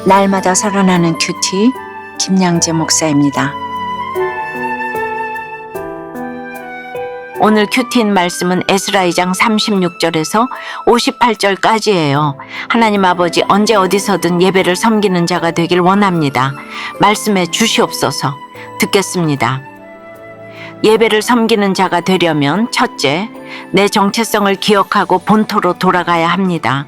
날마다 살아나는 큐티 김양재 목사입니다. 오늘 큐티인 말씀은 에스라 2장 36절에서 58절까지예요. 하나님 아버지, 언제 어디서든 예배를 섬기는 자가 되길 원합니다. 말씀에 주시옵소서. 듣겠습니다. 예배를 섬기는 자가 되려면 첫째, 내 정체성을 기억하고 본토로 돌아가야 합니다.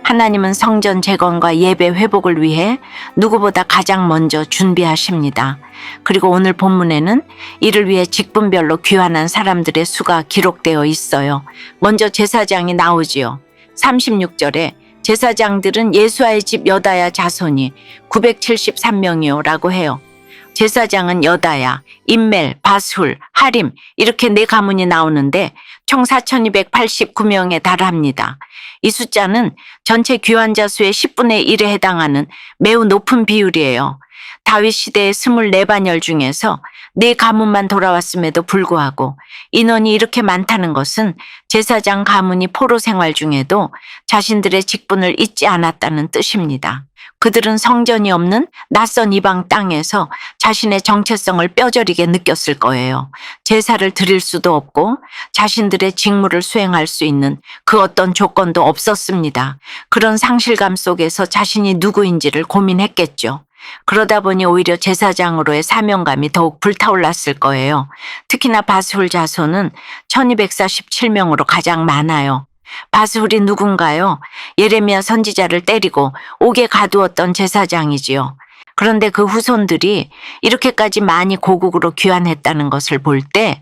하나님은 성전 재건과 예배 회복을 위해 누구보다 가장 먼저 준비하십니다. 그리고 오늘 본문에는 이를 위해 직분별로 귀환한 사람들의 수가 기록되어 있어요. 먼저 제사장이 나오지요. 36절에 제사장들은 예수아의 집 여다야 자손이 973명이요 라고 해요. 제사장은 여다야, 임멜, 바술, 하림 이렇게 네 가문이 나오는데 총 4,289명에 달합니다. 이 숫자는 전체 귀환자 수의 10분의 1에 해당하는 매우 높은 비율이에요. 다윗 시대의 24반열 중에서 네 가문만 돌아왔음에도 불구하고 인원이 이렇게 많다는 것은 제사장 가문이 포로 생활 중에도 자신들의 직분을 잊지 않았다는 뜻입니다. 그들은 성전이 없는 낯선 이방 땅에서 자신의 정체성을 뼈저리게 느꼈을 거예요. 제사를 드릴 수도 없고 자신들의 직무를 수행할 수 있는 그 어떤 조건도 없었습니다. 그런 상실감 속에서 자신이 누구인지를 고민했겠죠. 그러다 보니 오히려 제사장으로의 사명감이 더욱 불타올랐을 거예요. 특히나 바스훌 자손은 1247명으로 가장 많아요. 바스훌이 누군가요? 예레미야 선지자를 때리고 옥에 가두었던 제사장이지요. 그런데 그 후손들이 이렇게까지 많이 고국으로 귀환했다는 것을 볼 때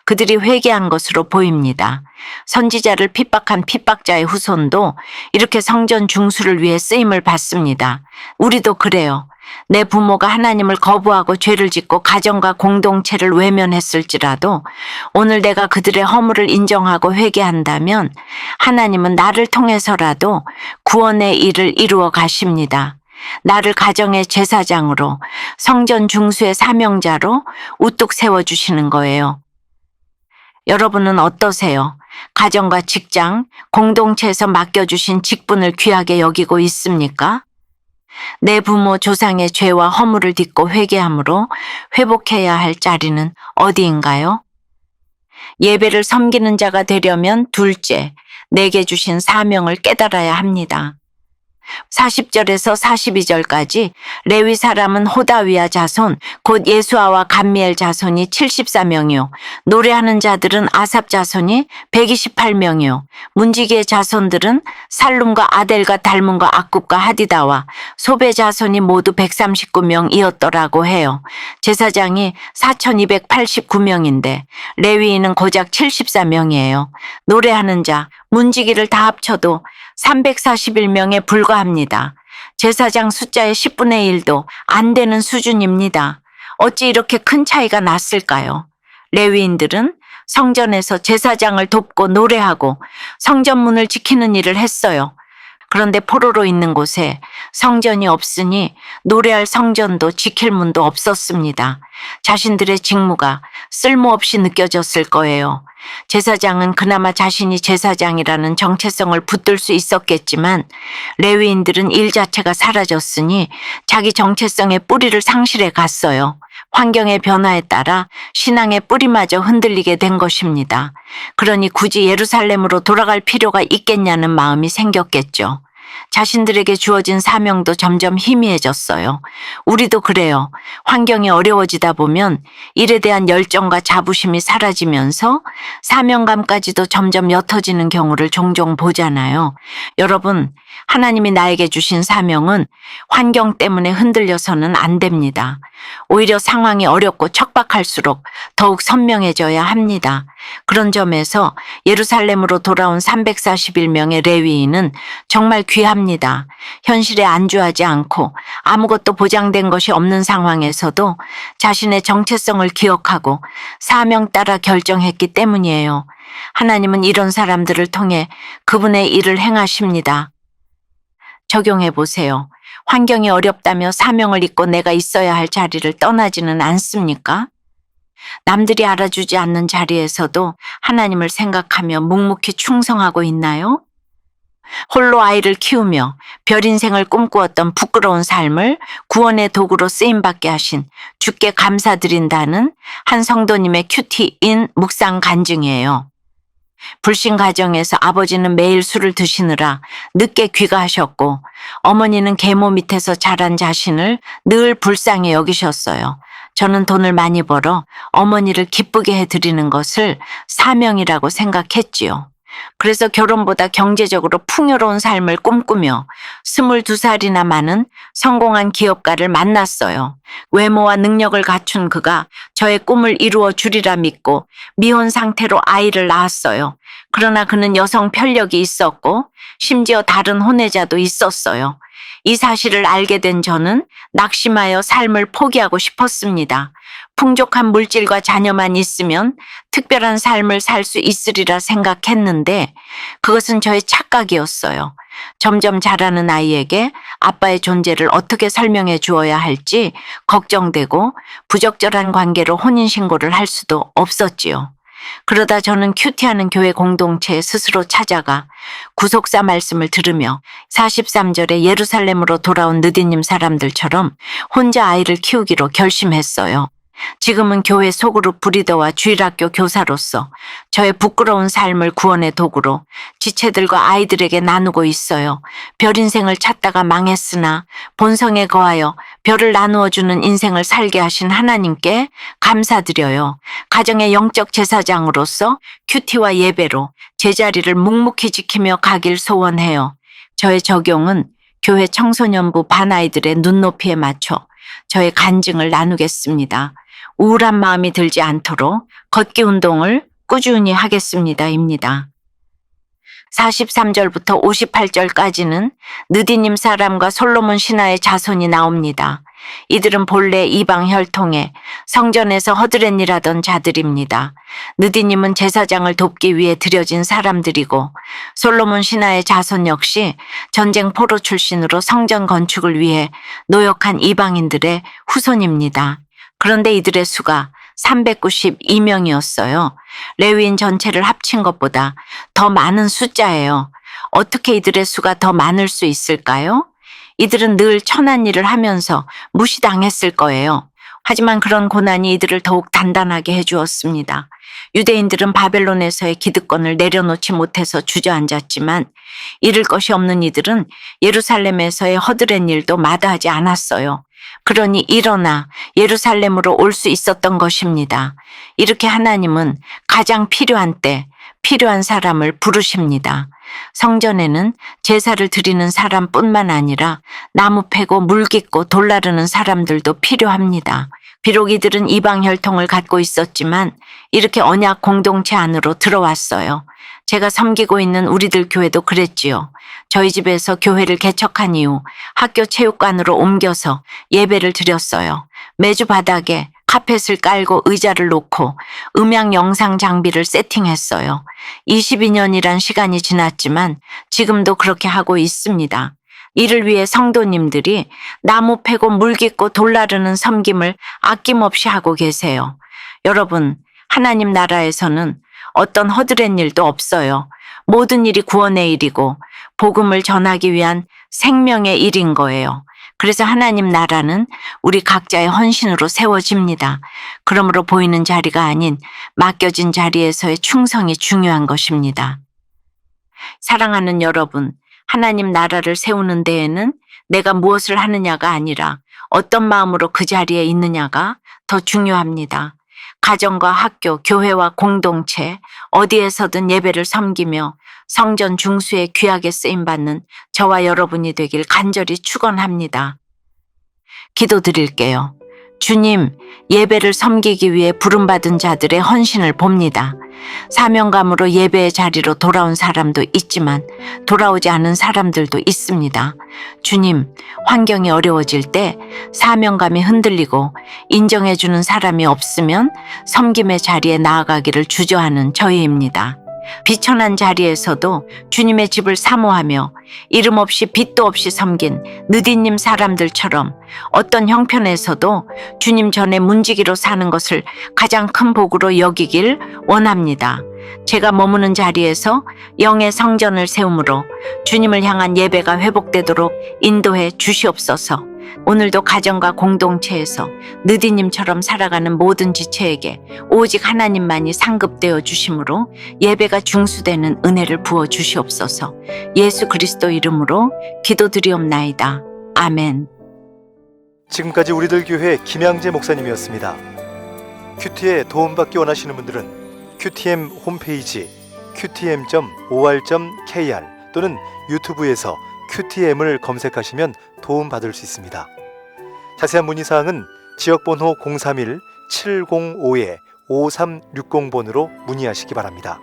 그들이 회개한 것으로 보입니다. 선지자를 핍박한 핍박자의 후손도 이렇게 성전 중수를 위해 쓰임을 받습니다. 우리도 그래요. 내 부모가 하나님을 거부하고 죄를 짓고 가정과 공동체를 외면했을지라도 오늘 내가 그들의 허물을 인정하고 회개한다면 하나님은 나를 통해서라도 구원의 일을 이루어 가십니다. 나를 가정의 제사장으로 성전 중수의 사명자로 우뚝 세워주시는 거예요. 여러분은 어떠세요? 가정과 직장, 공동체에서 맡겨주신 직분을 귀하게 여기고 있습니까? 내 부모 조상의 죄와 허물을 딛고 회개함으로 회복해야 할 자리는 어디인가요? 예배를 섬기는 자가 되려면 둘째, 내게 주신 사명을 깨달아야 합니다. 40절에서 42절까지 레위 사람은 호다위아 자손 곧 예수아와 감미엘 자손이 74명이요 노래하는 자들은 아삽 자손이 128명이요 문지기의 자손들은 살룸과 아델과 달문과 악굽과 하디다와 소베 자손이 모두 139명이었더라고 해요. 제사장이 4,289명인데 레위인은 고작 74명이에요. 노래하는 자, 문지기를 다 합쳐도 341명에 불과합니다. 제사장 숫자의 10분의 1도 안 되는 수준입니다. 어찌 이렇게 큰 차이가 났을까요? 레위인들은 성전에서 제사장을 돕고 노래하고 성전문을 지키는 일을 했어요. 그런데 포로로 있는 곳에 성전이 없으니 노래할 성전도 지킬 문도 없었습니다. 자신들의 직무가 쓸모없이 느껴졌을 거예요. 제사장은 그나마 자신이 제사장이라는 정체성을 붙들 수 있었겠지만 레위인들은 일 자체가 사라졌으니 자기 정체성의 뿌리를 상실해 갔어요. 환경의 변화에 따라 신앙의 뿌리마저 흔들리게 된 것입니다. 그러니 굳이 예루살렘으로 돌아갈 필요가 있겠냐는 마음이 생겼겠죠. 자신들에게 주어진 사명도 점점 희미해졌어요. 우리도 그래요. 환경이 어려워지다 보면 일에 대한 열정과 자부심이 사라지면서 사명감까지도 점점 옅어지는 경우를 종종 보잖아요. 여러분, 하나님이 나에게 주신 사명은 환경 때문에 흔들려서는 안 됩니다. 오히려 상황이 어렵고 척박할수록 더욱 선명해져야 합니다. 그런 점에서 예루살렘으로 돌아온 341명의 레위인은 정말 귀합니다. 현실에 안주하지 않고 아무것도 보장된 것이 없는 상황에서도 자신의 정체성을 기억하고 사명 따라 결정했기 때문이에요. 하나님은 이런 사람들을 통해 그분의 일을 행하십니다. 적용해 보세요. 환경이 어렵다며 사명을 잊고 내가 있어야 할 자리를 떠나지는 않습니까? 남들이 알아주지 않는 자리에서도 하나님을 생각하며 묵묵히 충성하고 있나요? 홀로 아이를 키우며 별 인생을 꿈꾸었던 부끄러운 삶을 구원의 도구로 쓰임받게 하신 주께 감사드린다는 한 성도님의 큐티인 묵상 간증이에요. 불신 가정에서 아버지는 매일 술을 드시느라 늦게 귀가하셨고 어머니는 계모 밑에서 자란 자신을 늘 불쌍히 여기셨어요. 저는 돈을 많이 벌어 어머니를 기쁘게 해드리는 것을 사명이라고 생각했지요. 그래서 결혼보다 경제적으로 풍요로운 삶을 꿈꾸며 22살이나 많은 성공한 기업가를 만났어요. 외모와 능력을 갖춘 그가 저의 꿈을 이루어 주리라 믿고 미혼 상태로 아이를 낳았어요. 그러나 그는 여성 편력이 있었고 심지어 다른 혼외자도 있었어요. 이 사실을 알게 된 저는 낙심하여 삶을 포기하고 싶었습니다. 풍족한 물질과 자녀만 있으면 특별한 삶을 살 수 있으리라 생각했는데 그것은 저의 착각이었어요. 점점 자라는 아이에게 아빠의 존재를 어떻게 설명해 주어야 할지 걱정되고 부적절한 관계로 혼인신고를 할 수도 없었지요. 그러다 저는 큐티하는 교회 공동체에 스스로 찾아가 구속사 말씀을 들으며 43절에 예루살렘으로 돌아온 느디님 사람들처럼 혼자 아이를 키우기로 결심했어요. 지금은 교회 소그룹 브리더와 주일학교 교사로서 저의 부끄러운 삶을 구원의 도구로 지체들과 아이들에게 나누고 있어요. 별 인생을 찾다가 망했으나 본성에 거하여 별을 나누어주는 인생을 살게 하신 하나님께 감사드려요. 가정의 영적 제사장으로서 큐티와 예배로 제자리를 묵묵히 지키며 가길 소원해요. 저의 적용은 교회 청소년부 반아이들의 눈높이에 맞춰 저의 간증을 나누겠습니다. 우울한 마음이 들지 않도록 걷기 운동을 꾸준히 하겠습니다.입니다. 43절부터 58절까지는 느디님 사람과 솔로몬 신하의 자손이 나옵니다. 이들은 본래 이방 혈통에 성전에서 허드렛 일하던 자들입니다. 느디님은 제사장을 돕기 위해 들여진 사람들이고 솔로몬 신하의 자손 역시 전쟁 포로 출신으로 성전 건축을 위해 노역한 이방인들의 후손입니다. 그런데 이들의 수가 392명이었어요. 레위인 전체를 합친 것보다 더 많은 숫자예요. 어떻게 이들의 수가 더 많을 수 있을까요? 이들은 늘 천한 일을 하면서 무시당했을 거예요. 하지만 그런 고난이 이들을 더욱 단단하게 해주었습니다. 유대인들은 바벨론에서의 기득권을 내려놓지 못해서 주저앉았지만 잃을 것이 없는 이들은 예루살렘에서의 허드렛 일도 마다하지 않았어요. 그러니 일어나 예루살렘으로 올 수 있었던 것입니다. 이렇게 하나님은 가장 필요한 때 필요한 사람을 부르십니다. 성전에는 제사를 드리는 사람뿐만 아니라 나무 패고 물 깃고 돌 나르는 사람들도 필요합니다. 비록 이들은 이방 혈통을 갖고 있었지만 이렇게 언약 공동체 안으로 들어왔어요. 제가 섬기고 있는 우리들 교회도 그랬지요. 저희 집에서 교회를 개척한 이후 학교 체육관으로 옮겨서 예배를 드렸어요. 매주 바닥에 카펫을 깔고 의자를 놓고 음향 영상 장비를 세팅했어요. 22년이란 시간이 지났지만 지금도 그렇게 하고 있습니다. 이를 위해 성도님들이 나무 패고 물 깃고 돌 나르는 섬김을 아낌없이 하고 계세요. 여러분, 하나님 나라에서는 어떤 허드렛 일도 없어요. 모든 일이 구원의 일이고 복음을 전하기 위한 생명의 일인 거예요. 그래서 하나님 나라는 우리 각자의 헌신으로 세워집니다. 그러므로 보이는 자리가 아닌 맡겨진 자리에서의 충성이 중요한 것입니다. 사랑하는 여러분, 하나님 나라를 세우는 데에는 내가 무엇을 하느냐가 아니라 어떤 마음으로 그 자리에 있느냐가 더 중요합니다. 가정과 학교, 교회와 공동체, 어디에서든 예배를 섬기며 성전 중수에 귀하게 쓰임받는 저와 여러분이 되길 간절히 축원합니다. 기도드릴게요. 주님, 예배를 섬기기 위해 부름받은 자들의 헌신을 봅니다. 사명감으로 예배의 자리로 돌아온 사람도 있지만 돌아오지 않은 사람들도 있습니다. 주님, 환경이 어려워질 때 사명감이 흔들리고 인정해주는 사람이 없으면 섬김의 자리에 나아가기를 주저하는 저희입니다. 비천한 자리에서도 주님의 집을 사모하며 이름 없이 빚도 없이 섬긴 느디님 사람들처럼 어떤 형편에서도 주님 전에 문지기로 사는 것을 가장 큰 복으로 여기길 원합니다. 제가 머무는 자리에서 영의 성전을 세움으로 주님을 향한 예배가 회복되도록 인도해 주시옵소서. 오늘도 가정과 공동체에서 느디님처럼 살아가는 모든 지체에게 오직 하나님만이 상급되어 주심으로 예배가 중수되는 은혜를 부어 주시옵소서. 예수 그리스도 이름으로 기도드리옵나이다. 아멘. 지금까지 우리들 교회 김양재 목사님이었습니다. 큐티에 도움받기 원하시는 분들은 QTM 홈페이지 qtm.or.kr 또는 유튜브에서 QTM을 검색하시면 도움받을 수 있습니다. 자세한 문의사항은 지역번호 031-705-5360번으로 문의하시기 바랍니다.